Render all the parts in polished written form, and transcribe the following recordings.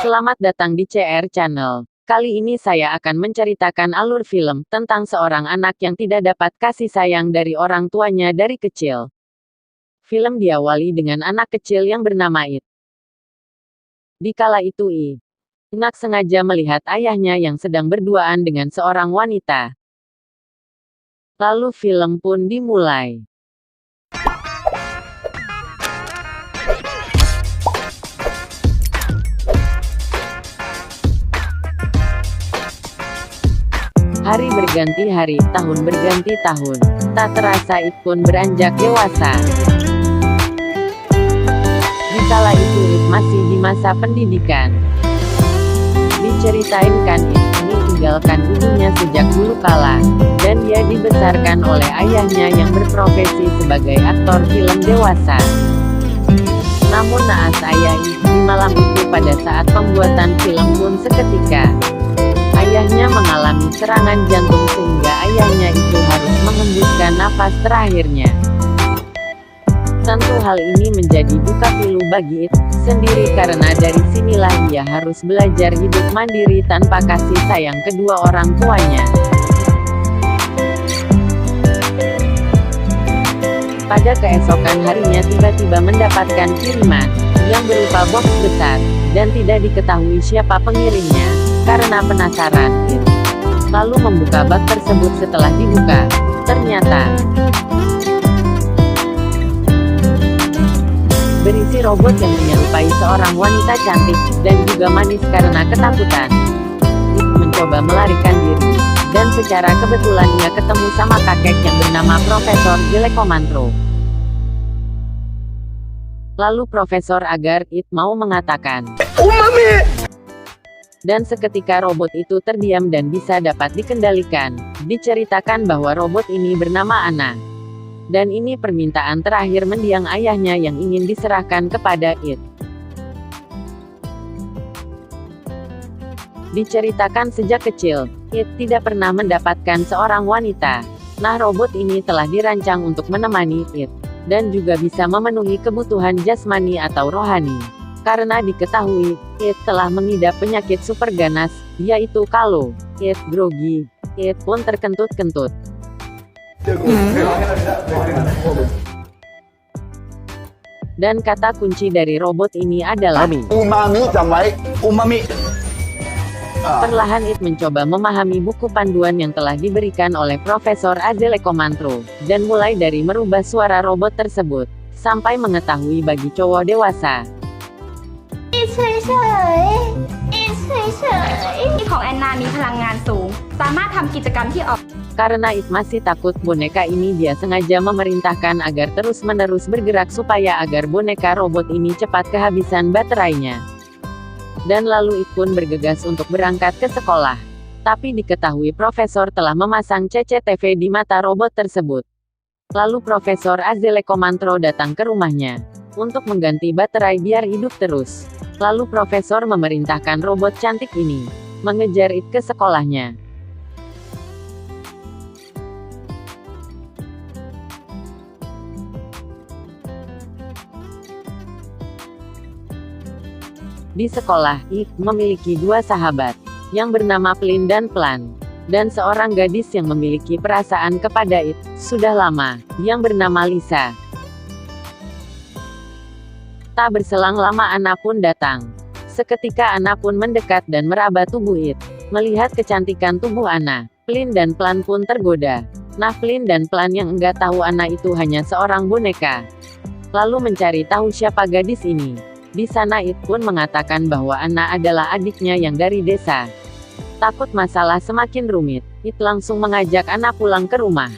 Selamat datang di CR Channel. Kali ini saya akan menceritakan alur film tentang seorang anak yang tidak dapat kasih sayang dari orang tuanya dari kecil. Film diawali dengan anak kecil yang bernama It. Di kala itu anak sengaja melihat ayahnya yang sedang berduaan dengan seorang wanita. Lalu film pun dimulai. Hari berganti hari, tahun berganti tahun. Tak terasa It pun beranjak dewasa. Di kala itu It masih di masa pendidikan. Diceritain kan It ini tinggalkan ibunya sejak dulu kala. Dan dia dibesarkan oleh ayahnya yang berprofesi sebagai aktor film dewasa. Namun naas ayah It di malam itu pada saat pembuatan film pun seketika ayahnya mengalami serangan jantung sehingga ayahnya itu harus menghembuskan nafas terakhirnya. Tentu hal ini menjadi buka pilu bagi It sendiri karena dari sinilah ia harus belajar hidup mandiri tanpa kasih sayang kedua orang tuanya. Pada keesokan harinya tiba-tiba mendapatkan kiriman yang berupa box besar dan tidak diketahui siapa pengirimnya. Karena penasaran, It lalu membuka bak tersebut. Setelah dibuka, ternyata berisi robot yang menyerupai seorang wanita cantik dan juga manis. Karena ketakutan, It mencoba melarikan diri, dan secara kebetulan ia ketemu sama kakek yang bernama Profesor Delekomantro. Lalu Profesor agar It mau mengatakan umami. Dan seketika robot itu terdiam dan bisa dapat dikendalikan. Diceritakan bahwa robot ini bernama Anna. Dan ini permintaan terakhir mendiang ayahnya yang ingin diserahkan kepada It. Diceritakan sejak kecil, It tidak pernah mendapatkan seorang wanita. Nah, robot ini telah dirancang untuk menemani It. Dan juga bisa memenuhi kebutuhan jasmani atau rohani. Karena diketahui, It telah mengidap penyakit super ganas, yaitu kalau It grogi, It pun terkentut-kentut. Dan kata kunci dari robot ini adalah umami, jamai, umami. Perlahan It mencoba memahami buku panduan yang telah diberikan oleh Profesor Delekomantro, dan mulai dari merubah suara robot tersebut, sampai mengetahui bagi cowok dewasa. Karena It masih takut boneka ini, dia sengaja memerintahkan agar terus-menerus bergerak supaya agar boneka robot ini cepat kehabisan baterainya. Dan lalu It pun bergegas untuk berangkat ke sekolah. Tapi diketahui Profesor telah memasang CCTV di mata robot tersebut. Lalu Profesor Delekomantro datang ke rumahnya untuk mengganti baterai biar hidup terus. Lalu Profesor memerintahkan robot cantik ini mengejar It ke sekolahnya. Di sekolah, It memiliki dua sahabat yang bernama Plin dan Plan, dan seorang gadis yang memiliki perasaan kepada It sudah lama yang bernama Lisa. Tak berselang lama Anna pun datang. Seketika Anna pun mendekat dan meraba tubuh It. Melihat kecantikan tubuh Anna, Plin dan Plan pun tergoda. Nah, Plin dan Plan yang enggak tahu Anna itu hanya seorang boneka. Lalu mencari tahu siapa gadis ini. Di sana It pun mengatakan bahwa Anna adalah adiknya yang dari desa. Takut masalah semakin rumit, It langsung mengajak Anna pulang ke rumah.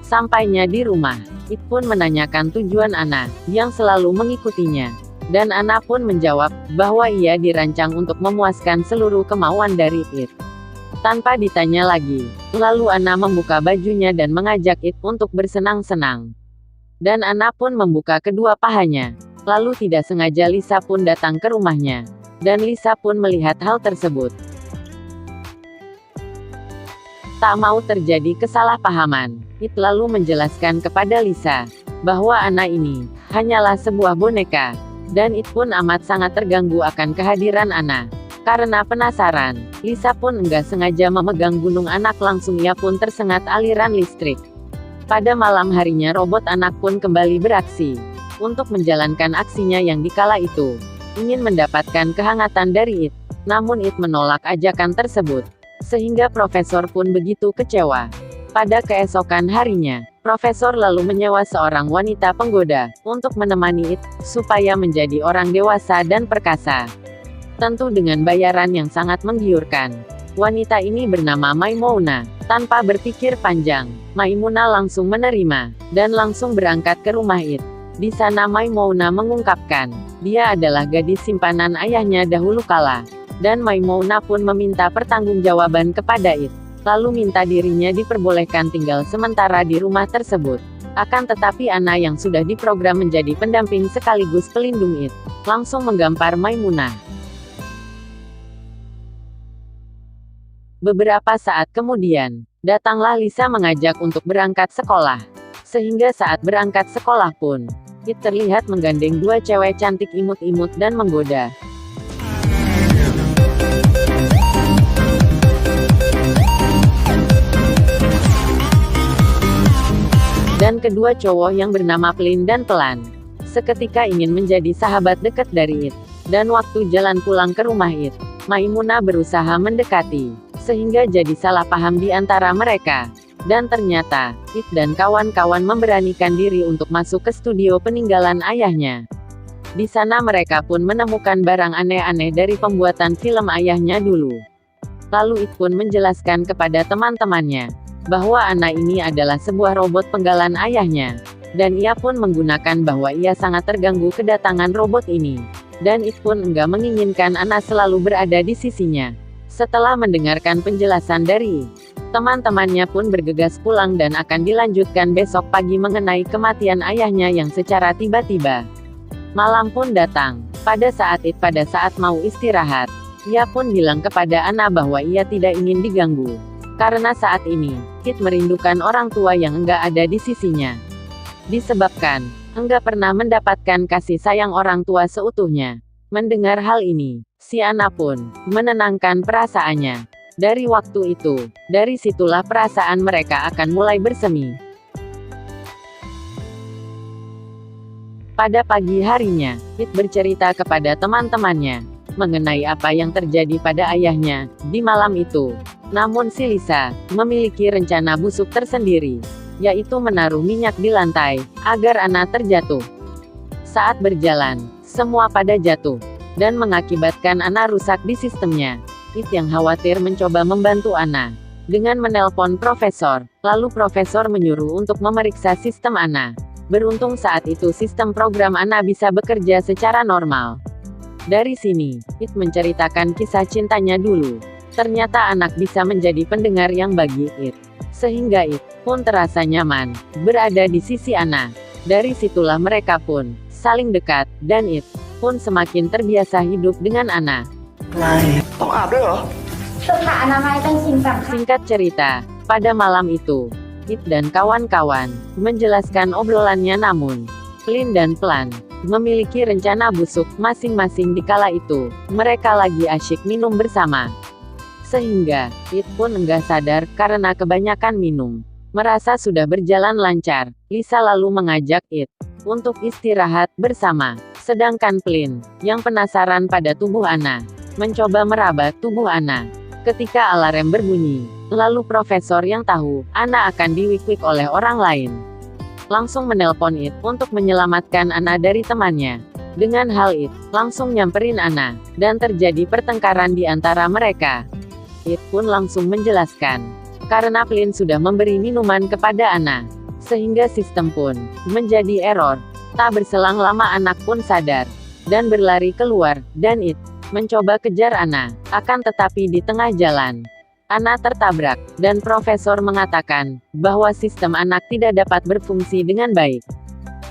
Sampainya di rumah, It pun menanyakan tujuan Anna, yang selalu mengikutinya. Dan Anna pun menjawab, bahwa ia dirancang untuk memuaskan seluruh kemauan dari It. Tanpa ditanya lagi, lalu Anna membuka bajunya dan mengajak It untuk bersenang-senang. Dan Anna pun membuka kedua pahanya. Lalu tidak sengaja Lisa pun datang ke rumahnya. Dan Lisa pun melihat hal tersebut. Tak mau terjadi kesalahpahaman, It lalu menjelaskan kepada Lisa bahwa Anna ini hanyalah sebuah boneka, dan It pun amat sangat terganggu akan kehadiran Anna. Karena penasaran, Lisa pun enggak sengaja memegang gunung anak, langsung ia pun tersengat aliran listrik. Pada malam harinya robot anak pun kembali beraksi untuk menjalankan aksinya yang dikala itu ingin mendapatkan kehangatan dari It. Namun It menolak ajakan tersebut, sehingga profesor pun begitu kecewa. Pada keesokan harinya, profesor lalu menyewa seorang wanita penggoda untuk menemani It supaya menjadi orang dewasa dan perkasa. Tentu dengan bayaran yang sangat menggiurkan. Wanita ini bernama Maimuna. Tanpa berpikir panjang, Maimuna langsung menerima dan langsung berangkat ke rumah It. Di sana Maimuna mengungkapkan dia adalah gadis simpanan ayahnya dahulu kala, dan Maimuna pun meminta pertanggungjawaban kepada It. Lalu minta dirinya diperbolehkan tinggal sementara di rumah tersebut. Akan tetapi Anna yang sudah diprogram menjadi pendamping sekaligus pelindung It, langsung menggampar Maimuna. Beberapa saat kemudian, datanglah Lisa mengajak untuk berangkat sekolah. Sehingga saat berangkat sekolah pun, It terlihat menggandeng dua cewek cantik imut-imut dan menggoda. Dan kedua cowok yang bernama Plin dan Pelan seketika ingin menjadi sahabat dekat dari It. Dan waktu jalan pulang ke rumah It, Maimuna berusaha mendekati, sehingga jadi salah paham di antara mereka. Dan ternyata, It dan kawan-kawan memberanikan diri untuk masuk ke studio peninggalan ayahnya. Di sana mereka pun menemukan barang aneh-aneh dari pembuatan film ayahnya dulu. Lalu It pun menjelaskan kepada teman-temannya bahwa Anna ini adalah sebuah robot penggalan ayahnya. Dan ia pun menggunakan bahwa ia sangat terganggu kedatangan robot ini. Dan It pun enggak menginginkan Anna selalu berada di sisinya. Setelah mendengarkan penjelasan dari teman-temannya pun bergegas pulang dan akan dilanjutkan besok pagi mengenai kematian ayahnya yang secara tiba-tiba. Malam pun datang. Pada saat mau istirahat, ia pun bilang kepada Anna bahwa ia tidak ingin diganggu. Karena saat ini, It merindukan orang tua yang enggak ada di sisinya. Disebabkan enggak pernah mendapatkan kasih sayang orang tua seutuhnya. Mendengar hal ini, si Anna pun menenangkan perasaannya. Dari waktu itu, dari situlah perasaan mereka akan mulai bersemi. Pada pagi harinya, It bercerita kepada teman-temannya mengenai apa yang terjadi pada ayahnya di malam itu. Namun si Lisa memiliki rencana busuk tersendiri, yaitu menaruh minyak di lantai agar Anna terjatuh. Saat berjalan, semua pada jatuh, dan mengakibatkan Anna rusak di sistemnya. It yang khawatir mencoba membantu Anna dengan menelpon profesor, lalu profesor menyuruh untuk memeriksa sistem Anna. Beruntung saat itu sistem program Anna bisa bekerja secara normal. Dari sini, It menceritakan kisah cintanya dulu. Ternyata anak bisa menjadi pendengar yang bagi It. Sehingga It pun terasa nyaman berada di sisi Anna. Dari situlah mereka pun saling dekat, dan It pun semakin terbiasa hidup dengan Anna. Singkat cerita, pada malam itu, It dan kawan-kawan menjelaskan obrolannya, namun Plin dan Plan memiliki rencana busuk masing-masing di kala itu. Mereka lagi asyik minum bersama. Sehingga, It pun enggak sadar karena kebanyakan minum. Merasa sudah berjalan lancar, Lisa lalu mengajak It untuk istirahat bersama. Sedangkan Plin, yang penasaran pada tubuh Anna, mencoba meraba tubuh Anna. Ketika alarm berbunyi, lalu profesor yang tahu Anna akan diwik-wik oleh orang lain, langsung menelpon It untuk menyelamatkan Anna dari temannya. Dengan hal It langsung nyamperin Anna, dan terjadi pertengkaran di antara mereka. It pun langsung menjelaskan, karena Plin sudah memberi minuman kepada Anna, sehingga sistem pun menjadi error. Tak berselang lama anak pun sadar, dan berlari keluar, dan It mencoba kejar Anna. Akan tetapi di tengah jalan, Anna tertabrak, dan profesor mengatakan bahwa sistem anak tidak dapat berfungsi dengan baik.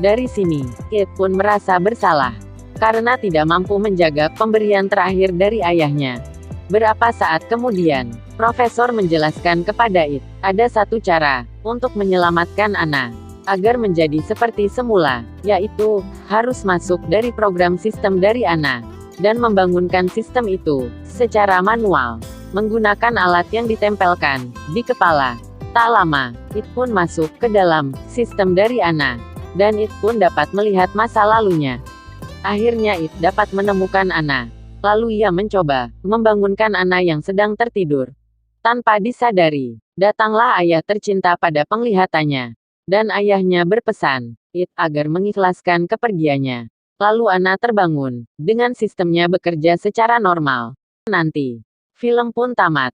Dari sini, It pun merasa bersalah, karena tidak mampu menjaga pemberian terakhir dari ayahnya. Berapa saat kemudian, Profesor menjelaskan kepada It, ada satu cara untuk menyelamatkan Ana agar menjadi seperti semula, yaitu harus masuk dari program sistem dari Ana dan membangunkan sistem itu secara manual menggunakan alat yang ditempelkan di kepala. Tak lama, It pun masuk ke dalam sistem dari Ana dan It pun dapat melihat masa lalunya. Akhirnya It dapat menemukan Ana. Lalu ia mencoba membangunkan Ana yang sedang tertidur. Tanpa disadari, datanglah ayah tercinta pada penglihatannya. Dan ayahnya berpesan, It agar mengikhlaskan kepergiannya. Lalu Ana terbangun, dengan sistemnya bekerja secara normal. Nanti, film pun tamat.